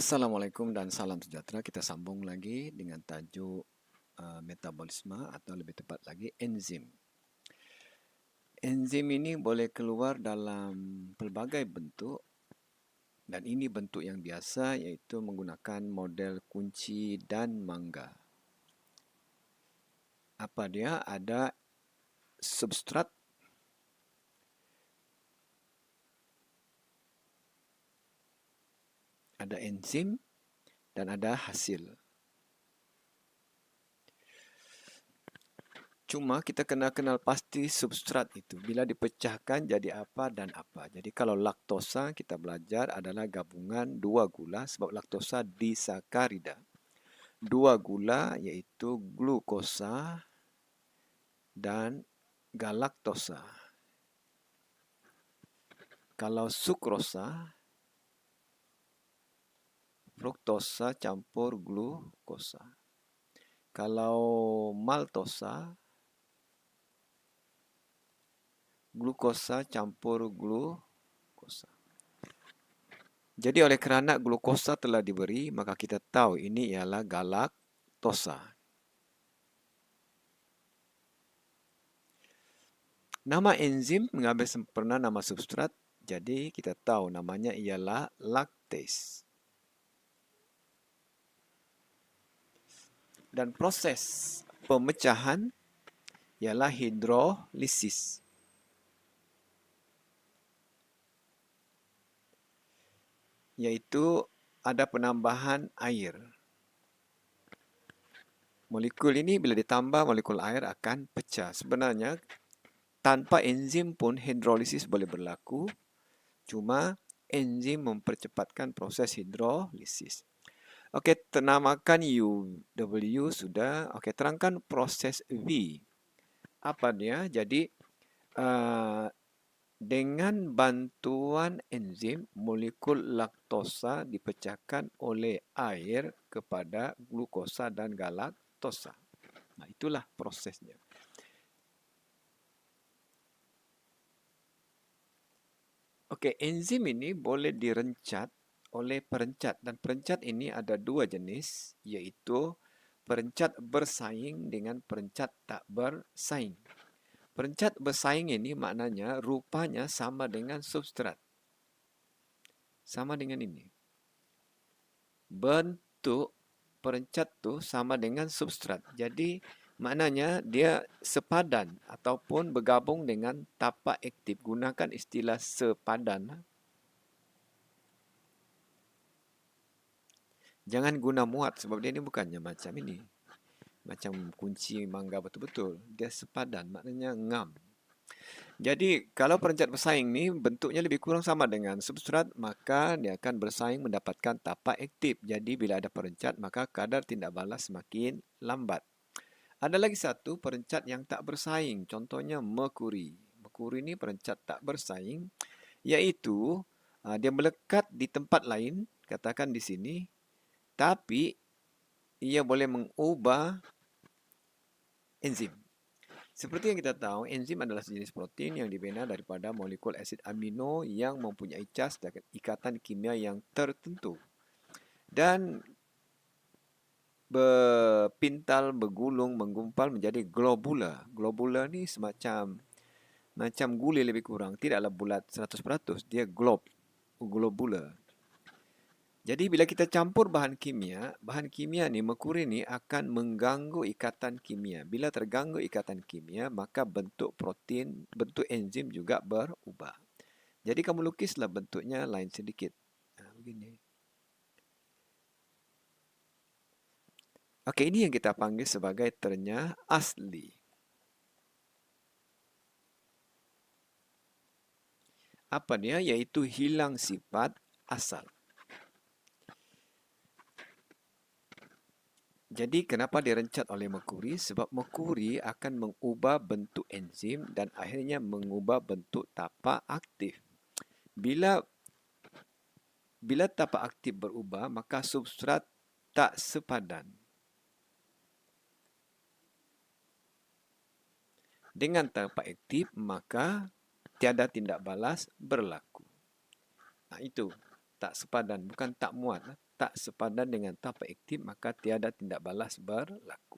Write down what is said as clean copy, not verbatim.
Assalamualaikum dan salam sejahtera. Kita sambung lagi dengan tajuk metabolisme atau lebih tepat lagi enzim. Enzim ini boleh keluar dalam pelbagai bentuk dan ini bentuk yang biasa iaitu menggunakan model kunci dan mangga. Apa dia? Ada substrat, ada enzim dan ada hasil. Cuma kita kena kenal pasti substrat itu. Bila dipecahkan jadi apa dan apa. Jadi kalau laktosa kita belajar adalah gabungan dua gula sebab laktosa disakarida. Dua gula iaitu glukosa dan galaktosa. Kalau sukrosa, fruktosa campur glukosa. Kalau maltosa, glukosa campur glukosa. Jadi oleh kerana glukosa telah diberi, maka kita tahu ini ialah galaktosa. Nama enzim mengambil sempurna nama substrat, jadi kita tahu namanya ialah laktase. Dan proses pemecahan ialah hidrolisis. Iaitu ada penambahan air. Molekul ini bila ditambah molekul air akan pecah. Sebenarnya tanpa enzim pun hidrolisis boleh berlaku. Cuma enzim mempercepatkan proses hidrolisis. Okey, namakan W sudah. Okey, terangkan proses V. Apa dia? Jadi dengan bantuan enzim, molekul laktosa dipecahkan oleh air kepada glukosa dan galaktosa. Nah, itulah prosesnya. Okey, enzim ini boleh direncat oleh perencat dan perencat ini ada dua jenis iaitu perencat bersaing dengan perencat tak bersaing. Perencat bersaing ini maknanya rupanya sama dengan substrat. Sama dengan ini. Bentuk perencat tu sama dengan substrat. Jadi maknanya dia sepadan ataupun bergabung dengan tapak aktif. Gunakan istilah sepadan. Jangan guna muat sebab dia ni bukannya macam ini. Macam kunci mangga betul-betul. Dia sepadan, maknanya ngam. Jadi kalau perencat bersaing ni bentuknya lebih kurang sama dengan substrat, maka dia akan bersaing mendapatkan tapak aktif. Jadi bila ada perencat, maka kadar tindak balas semakin lambat. Ada lagi satu perencat yang tak bersaing, contohnya merkuri. Merkuri ni perencat tak bersaing, iaitu dia melekat di tempat lain, katakan di sini, tapi ia boleh mengubah enzim. Seperti yang kita tahu, enzim adalah sejenis protein yang dibina daripada molekul asid amino yang mempunyai cas dan ikatan kimia yang tertentu. Dan berpintal, bergulung, menggumpal menjadi globula. Globula ni semacam guli lebih kurang. Tidaklah bulat 100%, dia globula. Jadi bila kita campur bahan kimia ni, merkuri ni akan mengganggu ikatan kimia. Bila terganggu ikatan kimia, maka bentuk protein, bentuk enzim juga berubah. Jadi kamu lukislah bentuknya lain sedikit. Begini. Okey, ini yang kita panggil sebagai ternyah asli. Apa dia? Iaitu hilang sifat asal. Jadi kenapa direncat oleh merkuri? Sebab merkuri akan mengubah bentuk enzim dan akhirnya mengubah bentuk tapak aktif. Bila tapak aktif berubah, maka substrat tak sepadan. Dengan tapak aktif, maka tiada tindak balas berlaku. Itu tak sepadan, bukan tak muat. tak sepadan dengan tapak aktif, maka tiada tindak balas berlaku.